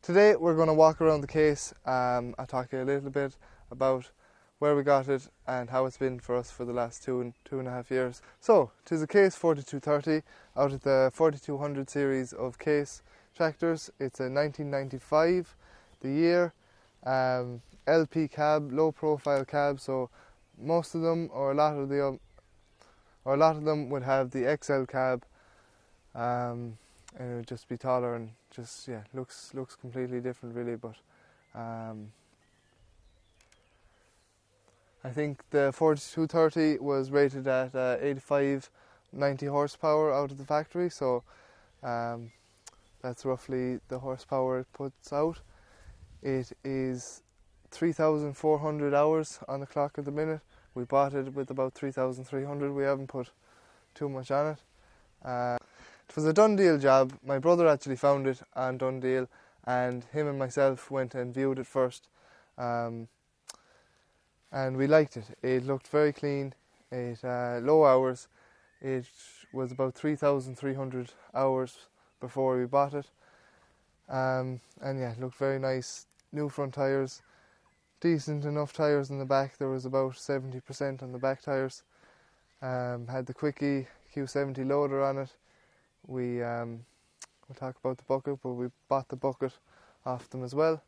Today we're going to walk around the case. I'll talk to you a little bit about where we got it and how it's been for us for the last two and a half years. So, it is a case 4230 out of the 4200 series of case tractors. It's a 1995, the year, LP cab, low profile cab, so most of them or a lot of them would have the XL cab, and it would just be taller and just looks completely different really. But I think the 4230 was rated at 85-90 horsepower out of the factory, so that's roughly the horsepower it puts out. It is 3,400 hours on the clock at the minute. We bought it with about 3,300. We haven't put too much on it. It was a done deal job. My brother actually found it on Done Deal, and him and myself went and viewed it first, and we liked it. It looked very clean. It low hours. It was about 3,300 hours before we bought it, and it looked very nice. New front tyres, decent enough tyres in the back. There was about 70% on the back tyres. Had the Quickie Q70 loader on it. We'll talk about the bucket, but we bought the bucket off them as well.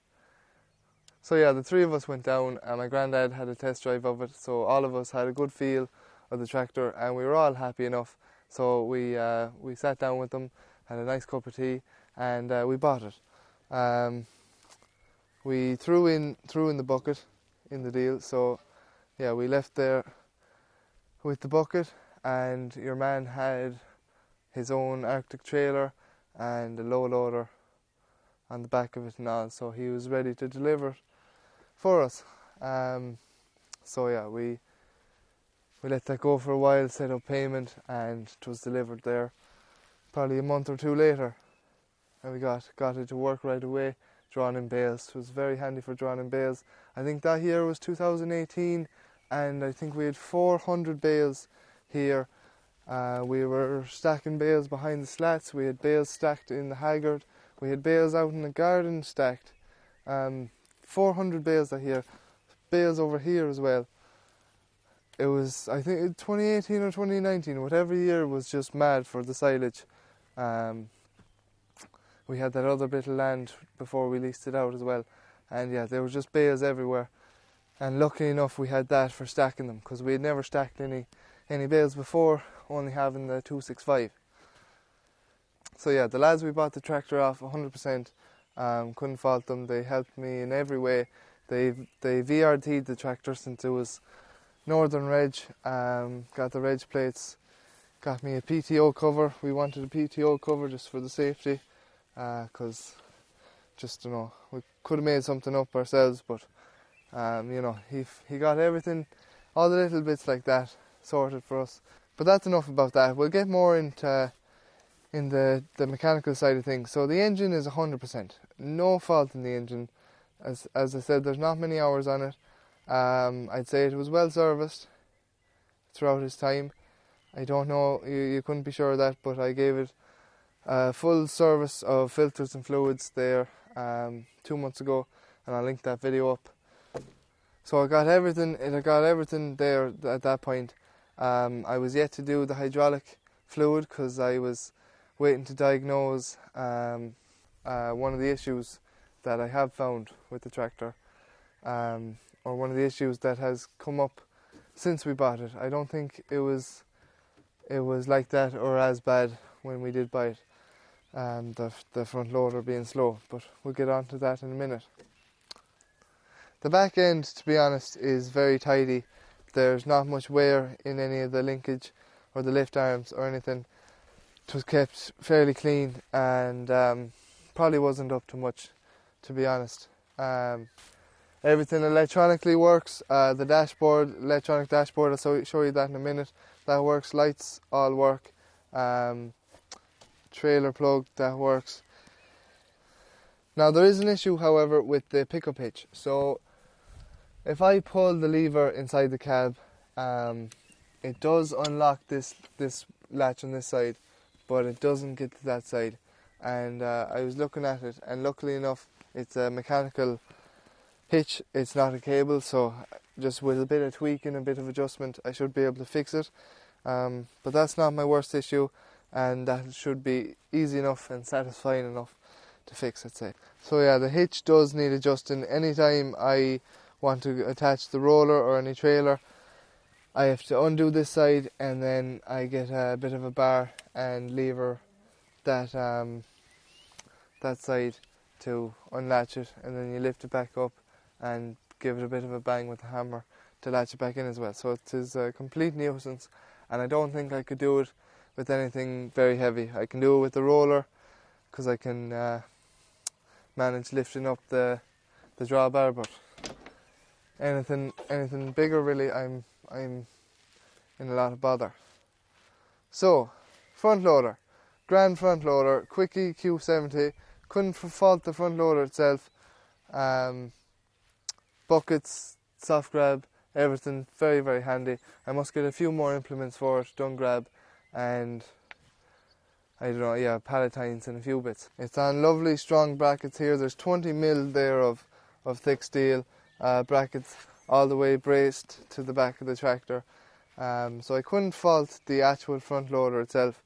So yeah, the three of us went down, and my granddad had a test drive of it, so all of us had a good feel of the tractor, and we were all happy enough. So we sat down with them, had a nice cup of tea, and we bought it. We threw in the bucket in the deal, so yeah, we left there with the bucket, and your man had his own Arctic trailer and a low loader on the back of it and all, so he was ready to deliver it for us. So yeah, we let that go for a while, set up payment, and it was delivered there probably a month or two later, and we got it to work right away, drawn in bales. It was very handy for drawing in bales. I think that year was 2018, and I think we had 400 bales here. We were stacking bales behind the slats. We had bales stacked in the haggard. We had bales out in the garden stacked. 400 bales that year. Bales over here as well. It was, I think, 2018 or 2019, whatever year, was just mad for the silage. We had that other bit of land before we leased it out as well. And yeah, there were just bales everywhere. And lucky enough we had that for stacking them, because we had never stacked any bales before, only having the 265. So yeah, the lads we bought the tractor off 100%, couldn't fault them. They helped me in every way. They VRT'd the tractor since it was Northern Reg, got the reg plates, got me a PTO cover. We wanted a PTO cover just for the safety, because just, we could have made something up ourselves, but he got everything, all the little bits like that, sorted for us. But that's enough about that. We'll get more into the mechanical side of things. So the engine is 100%. No fault in the engine. As I said, there's not many hours on it. I'd say it was well serviced throughout its time. I don't know, you couldn't be sure of that, but I gave it a full service of filters and fluids there 2 months ago, and I'll link that video up. So I got everything there at that point. I was yet to do the hydraulic fluid because I was waiting to diagnose one of the issues that I have found with the tractor, or one of the issues that has come up since we bought it. I don't think it was like that or as bad when we did buy it, the front loader being slow, but we'll get on to that in a minute. The back end, to be honest, is very tidy. There's not much wear in any of the linkage or the lift arms or anything. It was kept fairly clean, and probably wasn't up to much, to be honest. Everything electronically works. The dashboard, electronic dashboard, I'll show you that in a minute. That works. Lights all work. Trailer plug, that works. Now there is an issue, however, with the pickup hitch. So if I pull the lever inside the cab, it does unlock this latch on this side, but it doesn't get to that side. and I was looking at it, and luckily enough it's a mechanical hitch, it's not a cable, so just with a bit of tweaking, a bit of adjustment, I should be able to fix it. But that's not my worst issue, and that should be easy enough and satisfying enough to fix, I'd say. So yeah, the hitch does need adjusting. Anytime I want to attach the roller or any trailer, I have to undo this side, and then I get a bit of a bar and lever that that side to unlatch it, and then you lift it back up and give it a bit of a bang with the hammer to latch it back in as well. So it is a complete nuisance, and I don't think I could do it with anything very heavy. I can do it with the roller because I can manage lifting up the drawbar, but anything bigger really, I'm in a lot of bother. So, front loader, grand front loader, Quickie Q70. Couldn't fault the front loader itself. Buckets, soft grab, everything very, very handy. I must get a few more implements for it, dung grab, and I don't know, yeah, pallet tines and a few bits. It's on lovely strong brackets here. There's 20mm there of thick steel brackets all the way braced to the back of the tractor. So I couldn't fault the actual front loader itself,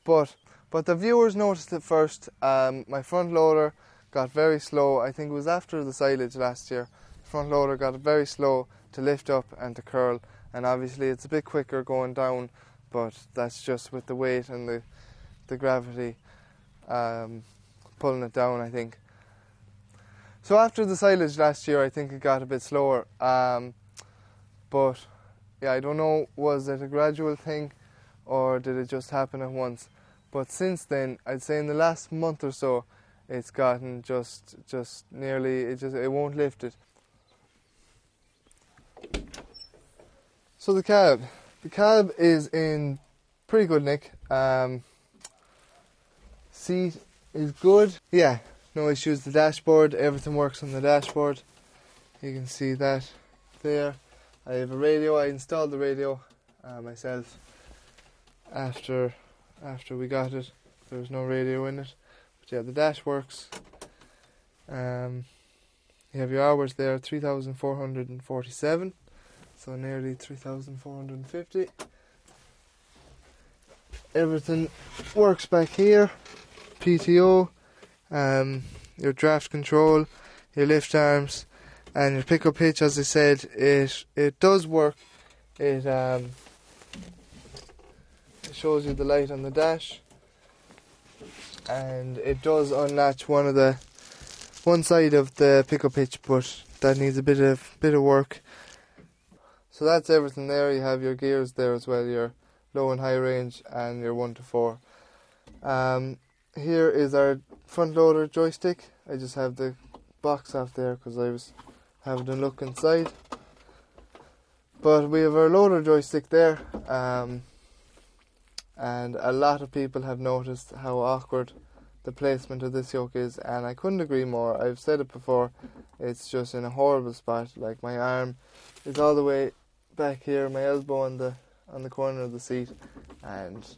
but the viewers noticed it first. My front loader got very slow. I think it was after the silage last year. The front loader got very slow to lift up and to curl, and obviously it's a bit quicker going down, but that's just with the weight and the gravity pulling it down, I think. So after the silage last year, I think it got a bit slower, but yeah, I don't know, was it a gradual thing or did it just happen at once? But since then, I'd say in the last month or so, it's gotten just nearly, it won't lift it. So the cab is in pretty good nick. Seat is good. Yeah, no issues. The dashboard, everything works on the dashboard. You can see that there. I have a radio. I installed the radio myself after we got it. There was no radio in it, but yeah, the dash works. You have your hours there, 3,447, so nearly 3,450. Everything works back here. PTO, your draft control, your lift arms, and your pickup hitch. As I said, it does work. It shows you the light on the dash, and it does unlatch one side of the pickup hitch, but that needs a bit of work. So that's everything there. You have your gears there as well, your low and high range, and your 1 to 4. Here is our front loader joystick. I just have the box off there because I was having a look inside. But we have our loader joystick there, and a lot of people have noticed how awkward the placement of this yoke is, and I couldn't agree more. I've said it before, it's just in a horrible spot. Like, my arm is all the way back here, my elbow on the corner of the seat, and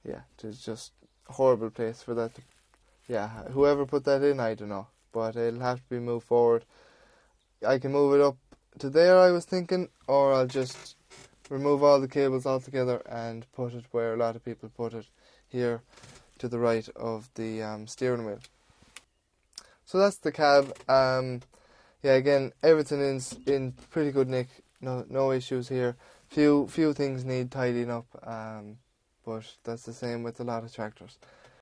yeah, it's just a horrible place for that. Yeah, whoever put that in, I don't know, but it'll have to be moved forward. I can move it up to there, I was thinking, or I'll just remove all the cables altogether and put it where a lot of people put it, here to the right of the steering wheel. So that's the cab. Yeah, again, everything is in pretty good nick. No issues here. Few things need tidying up, but that's the same with a lot of tractors.